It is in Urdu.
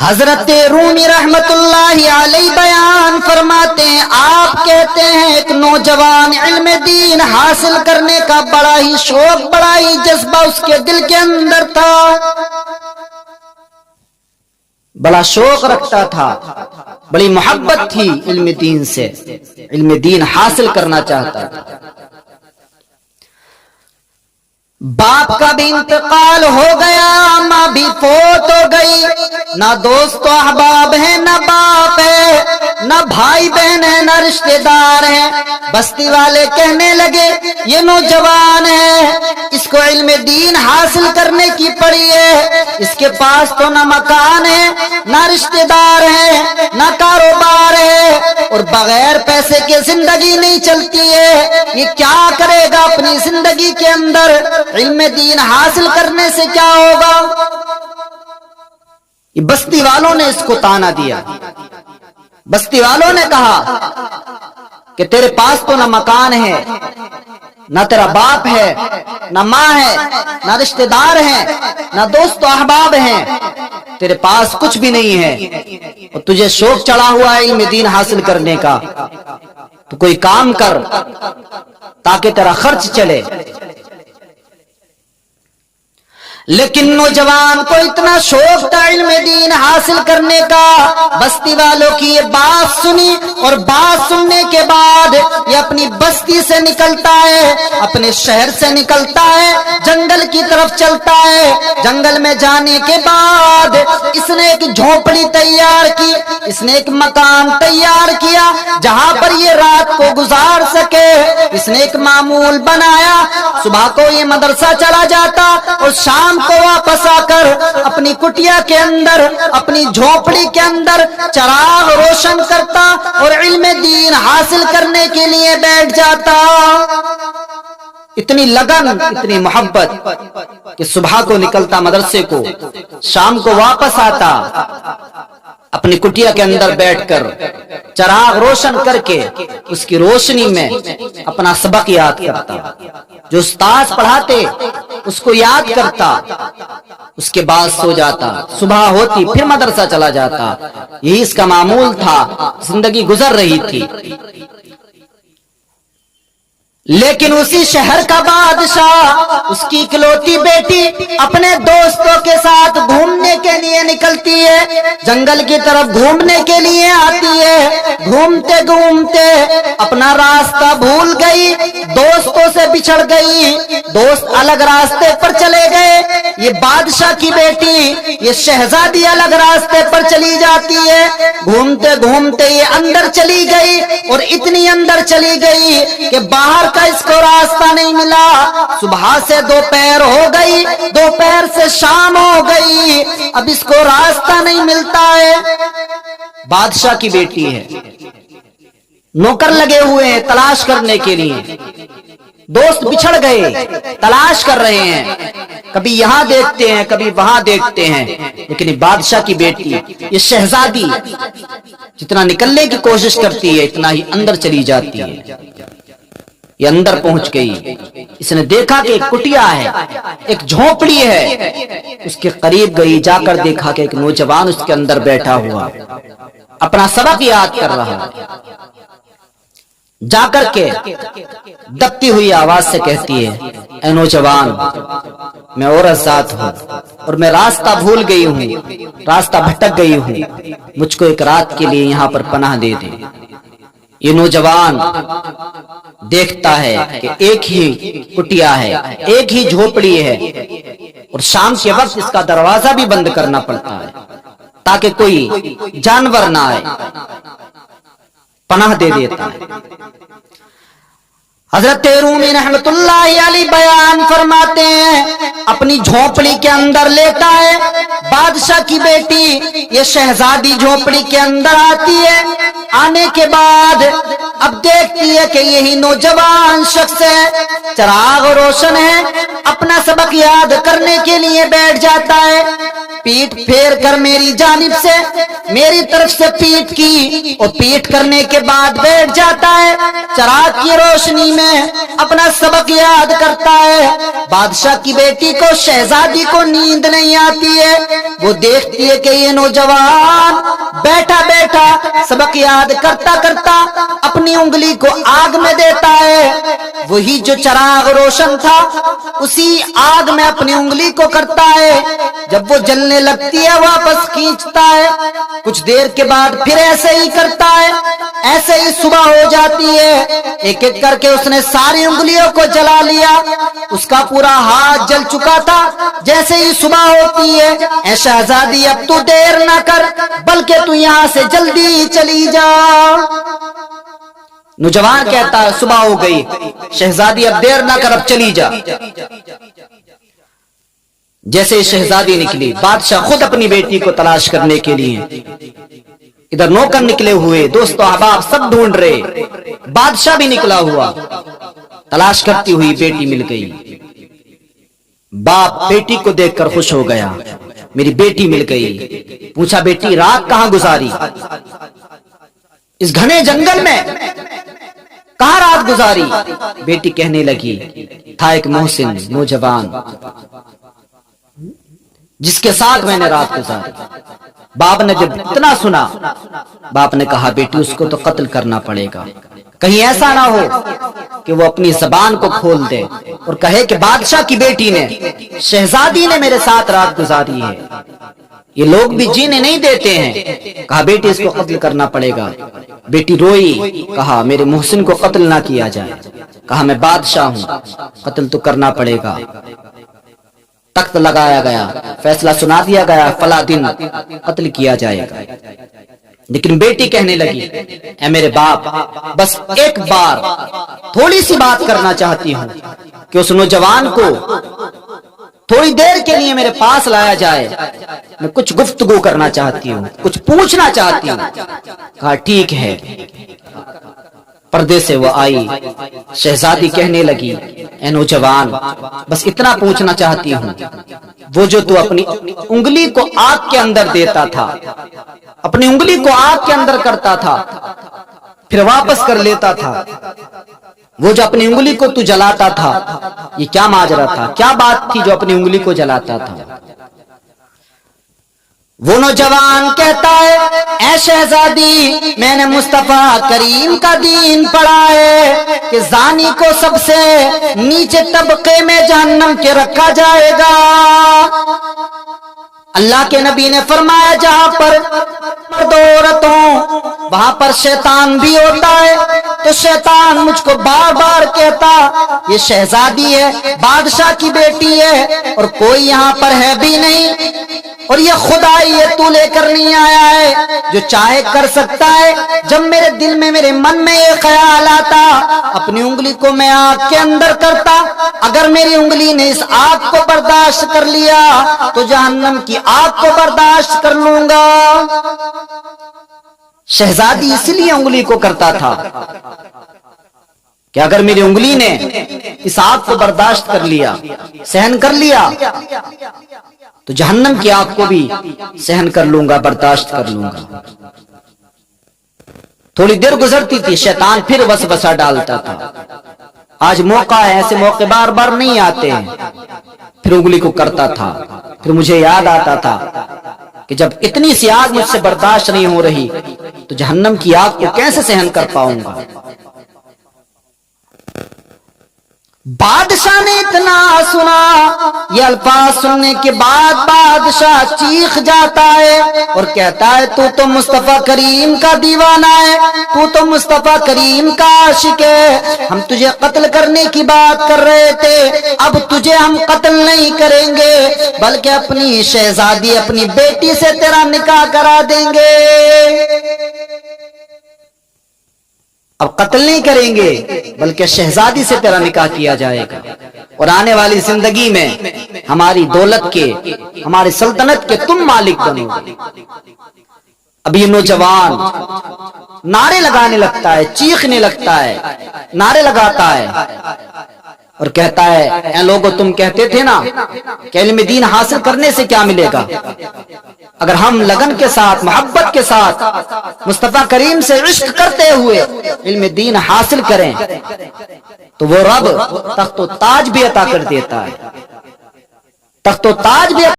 حضرت رومی رحمت اللہ علیہ بیان فرماتے ہیں، آپ کہتے ہیں ایک نوجوان علم دین حاصل کرنے کا بڑا ہی شوق، بڑا ہی جذبہ اس کے دل کے اندر تھا، بڑا شوق رکھتا تھا، بڑی محبت تھی علم دین سے، علم دین حاصل کرنا چاہتا تھا۔ باپ کا بھی انتقال ہو گیا، ماں بھی فوت ہو گئی، نہ دوست و احباب ہیں، نہ باپ ہے، نہ بھائی بہن ہے، نہ رشتہ دار ہیں۔ بستی والے کہنے لگے یہ نوجوان ہے، اس کو علم دین حاصل کرنے کی پڑی ہے، اس کے پاس تو نہ مکان ہے، نہ رشتہ دار ہے، نہ کاروبار ہے، اور بغیر پیسے کے زندگی نہیں چلتی ہے، یہ کیا کرے گا اپنی زندگی کے اندر؟ علم دین حاصل کرنے سے کیا ہوگا؟ یہ بستی والوں نے اس کو تانا دیا، بستی والوں نے کہا کہ تیرے پاس تو نہ مکان ہے، نہ تیرا باپ ہے، نہ ماں ہے، نہ رشتہ دار ہیں، نہ دوست و احباب ہیں، تیرے پاس کچھ بھی نہیں ہے، اور تجھے شوق چڑھا ہوا ہے علم دین حاصل کرنے کا، تو کوئی کام کر تاکہ تیرا خرچ چلے۔ لیکن نوجوان کو اتنا شوق تھا علم دین حاصل کرنے کا، بستی والوں کی یہ بات سنی، اور بات سننے کے بعد یہ اپنی بستی سے نکلتا ہے، اپنے شہر سے نکلتا ہے، جنگل کی طرف چلتا ہے۔ جنگل میں جانے کے بعد اس نے ایک جھونپڑی تیار کی، اس نے ایک مکان تیار کیا جہاں پر یہ رات کو گزار سکے۔ اس نے ایک معمول بنایا، صبح کو یہ مدرسہ چلا جاتا اور شام کو واپس آ کر اپنی کٹیا کے اندر، اپنی جھونپڑی کے اندر چراغ روشن کرتا اور علم دین حاصل کرنے کے لیے بیٹھ جاتا۔ اتنی لگن، اتنی محبت کہ صبح کو نکلتا مدرسے کو، شام کو واپس آتا، اپنی کٹیا کے اندر بیٹھ کر چراغ روشن کر کے اس کی روشنی میں اپنا سبق یاد کرتا، جو استاد پڑھاتے اس کو یاد کرتا، اس کے بعد سو جاتا، صبح ہوتی پھر مدرسہ چلا جاتا۔ یہی اس کا معمول تھا، زندگی گزر رہی تھی۔ لیکن اسی شہر کا بادشاہ، اس کی اکلوتی بیٹی اپنے دوستوں کے ساتھ گھومنے کے لیے نکلتی ہے، جنگل کی طرف گھومنے کے لیے آتی ہے۔ گھومتے گھومتے اپنا راستہ بھول گئی، دوستوں سے بچھڑ گئی، دوست الگ راستے پر چلے گئے، یہ بادشاہ کی بیٹی، یہ شہزادی الگ راستے پر چلی جاتی ہے۔ گھومتے گھومتے یہ اندر چلی گئی، اور اتنی اندر چلی گئی کہ باہر کا اس کو راستہ نہیں ملا۔ صبح سے دوپہر ہو گئی، دوپہر سے شام ہو گئی، اب اس کو راستہ نہیں ملتا ہے۔ بادشاہ کی بیٹی ہے، نوکر لگے ہوئے ہیں تلاش کرنے کے لیے، دوست بچھڑ گئے، تلاش کر رہے ہیں، کبھی یہاں دیکھتے ہیں کبھی وہاں دیکھتے ہیں، لیکن یہ بادشاہ کی بیٹی، یہ شہزادی جتنا نکلنے کی کوشش کرتی ہے اتنا ہی اندر چلی جاتی ہے۔ یہ اندر پہنچ گئی، اس نے دیکھا کہ ایک کٹیا ہے، ایک جھونپڑی ہے، اس کے قریب گئی، جا کر دیکھا کہ ایک نوجوان اس کے اندر بیٹھا ہوا اپنا سبق یاد کر رہا۔ جا کر کے دبتی ہوئی آواز سے کہتی ہے، اے نوجوان، میں عورت ذات ہوں اور میں راستہ بھول گئی ہوں، راستہ بھٹک گئی ہوں، مجھ کو ایک رات کے لیے یہاں پر پناہ دے دے۔ یہ نوجوان دیکھتا ہے کہ ایک ہی کٹیا ہے، ایک ہی جھونپڑی ہے، اور شام کے وقت اس کا دروازہ بھی بند کرنا پڑتا ہے تاکہ کوئی جانور نہ آئے، پناہ دے دیتا ہے۔ حضرت رومی رحمت اللہ علیہ بیان فرماتے ہیں، اپنی جھونپڑی کے اندر لیتا ہے، بادشاہ کی بیٹی یہ شہزادی جھونپڑی کے اندر آتی ہے۔ آنے کے بعد اب دیکھتی ہے کہ یہی نوجوان شخص ہے، چراغ روشن ہے، اپنا سبق یاد کرنے کے لیے بیٹھ جاتا ہے۔ پیٹ پھیر کر میری جانب سے میری طرف سے پیٹ کی اور پیٹ کرنے کے بعد بیٹھ جاتا ہے، چراغ کی روشنی میں اپنا سبق یاد کرتا ہے۔ بادشاہ کی بیٹی کو، شہزادی کو نیند نہیں آتی ہے، وہ دیکھتی ہے کہ یہ نوجوان بیٹھا بیٹھا سبق یاد کرتا کرتا اپنی انگلی کو آگ میں دیتا ہے۔ وہی جو چراغ روشن تھا اسی آگ میں اپنی انگلی کو کرتا ہے، جب وہ جلنے لگتی ہے واپس کھینچتا ہے، کچھ دیر کے بعد پھر ایسے ہی کرتا ہے۔ ایسے ہی صبح ہو جاتی ہے، ایک ایک کر کے اس نے ساری انگلیوں کو جلا لیا، اس کا پورا ہاتھ جل چکا تھا۔ جیسے ہی صبح ہوتی ہے، اے شہزادی اب تو دیر نہ کر بلکہ تو یہاں سے جلدی چلی جا۔ نوجوان کہتا ہے صبح ہو گئی، شہزادی اب دیر نہ کر اب چلی جا۔ جیسے ہی شہزادی نکلی، بادشاہ خود اپنی بیٹی کو تلاش کرنے کے لیے، ادھر نوکر نکلے ہوئے، دوست و احباب سب ڈھونڈ رہے، بادشاہ بھی نکلا ہوا، تلاش کرتی ہوئی بیٹی مل گئی۔ باپ بیٹی کو دیکھ کر خوش ہو گیا، میری بیٹی مل گئی۔ پوچھا بیٹی رات کہاں گزاری؟ اس گھنے جنگل میں کہاں رات گزاری؟ بیٹی کہنے لگی تھا ایک محسن نوجوان جس کے ساتھ میں نے رات گزاری۔ باپ نے جب اتنا سنا، باپ نے کہا بیٹی اس کو تو قتل کرنا پڑے گا، کہیں ایسا نہ ہو کہ وہ اپنی زبان کو کھول دے اور کہے کہ بادشاہ کی بیٹی نے، شہزادی نے میرے ساتھ رات گزاری ہے۔ یہ لوگ بھی جینے نہیں دیتے ہیں۔ کہا بیٹی اس کو قتل کرنا پڑے گا۔ بیٹی روئی، کہا میرے محسن کو قتل نہ کیا جائے۔ کہا میں بادشاہ ہوں، قتل تو کرنا پڑے گا۔ تخت لگایا گیا، فیصلہ سنا دیا گیا، فلاں دن قتل کیا جائے گا۔ لیکن بیٹی کہنے لگی اے میرے باپ، بس ایک بار تھوڑی سی بات کرنا چاہتی ہوں کہ اس نوجوان کو تھوڑی دیر کے لیے میرے پاس لایا جائے، میں کچھ گفتگو کرنا چاہتی ہوں، کچھ پوچھنا چاہتی ہوں۔ کہا ٹھیک ہے۔ پردے سے وہ آئی، شہزادی کہنے لگی اے نوجوان، بس اتنا پوچھنا چاہتی ہوں، وہ جو تو اپنی انگلی کو آگ کے اندر دیتا تھا، اپنی انگلی کو آگ کے اندر کرتا تھا پھر واپس کر لیتا تھا، وہ جو اپنی انگلی کو تو جلاتا تھا، یہ کیا ماجرا تھا؟ کیا بات تھی جو اپنی انگلی کو جلاتا تھا؟ وہ نوجوان کہتا ہے اے شہزادی، میں نے مصطفیٰ کریم کا دین پڑھا ہے کہ زانی کو سب سے نیچے طبقے میں جہنم کے رکھا جائے گا۔ اللہ کے نبی نے فرمایا جہاں پر مرد عورت ہوں وہاں پر شیطان بھی ہوتا ہے۔ تو شیطان مجھ کو بار بار کہتا یہ شہزادی ہے، بادشاہ کی بیٹی ہے اور کوئی یہاں پر ہے بھی نہیں، اور یہ خدا یہ تو لے کر نہیں آیا ہے جو چاہے کر سکتا ہے۔ جب میرے دل میں میرے من میں یہ خیال آتا، اپنی انگلی کو میں آگ کے اندر کرتا، اگر میری انگلی نے اس آگ کو برداشت کر لیا تو جہنم کی آگ کو برداشت کر لوں گا۔ شہزادی اس لیے انگلی کو کرتا تھا کہ اگر میری انگلی نے اس آگ کو برداشت کر لیا، سہن کر لیا، تو جہنم کی آگ کو بھی سہن کر لوں گا، برداشت کر لوں گا۔ تھوڑی دیر گزرتی تھی، شیطان پھر وسوسہ ڈالتا تھا۔ آج موقع ہے، ایسے موقع بار بار نہیں آتے ہیں۔ پھر انگلی کو کرتا تھا، پھر مجھے یاد آتا تھا کہ جب اتنی سی آگ مجھ سے برداشت نہیں ہو رہی تو جہنم کی آگ کو کیسے سہن کر پاؤں گا۔ بادشاہ نے اتنا سنا، یہ الفاظ سننے کے بعد بادشاہ چیخ جاتا ہے اور کہتا ہے تو مصطفیٰ کریم کا دیوانہ ہے، تو مصطفیٰ کریم کا عاشق ہے۔ ہم تجھے قتل کرنے کی بات کر رہے تھے، اب تجھے ہم قتل نہیں کریں گے بلکہ اپنی شہزادی، اپنی بیٹی سے تیرا نکاح کرا دیں گے۔ اب قتل نہیں کریں گے بلکہ شہزادی سے تیرا نکاح کیا جائے گا، اور آنے والی زندگی میں ہماری دولت کے، ہماری سلطنت کے تم مالک بنو گے۔ اب یہ نوجوان نعرے لگانے لگتا ہے، چیخنے لگتا ہے، نعرے لگاتا ہے اور کہتا ہے اے لوگو تم کہتے تھے نا کہ علم دین حاصل کرنے سے کیا ملے گا، اگر ہم لگن کے ساتھ محبت کے ساتھ مصطفیٰ کریم سے عشق کرتے ہوئے علم دین حاصل کریں تو وہ رب تخت و تاج بھی عطا کر دیتا ہے، تخت و تاج بھی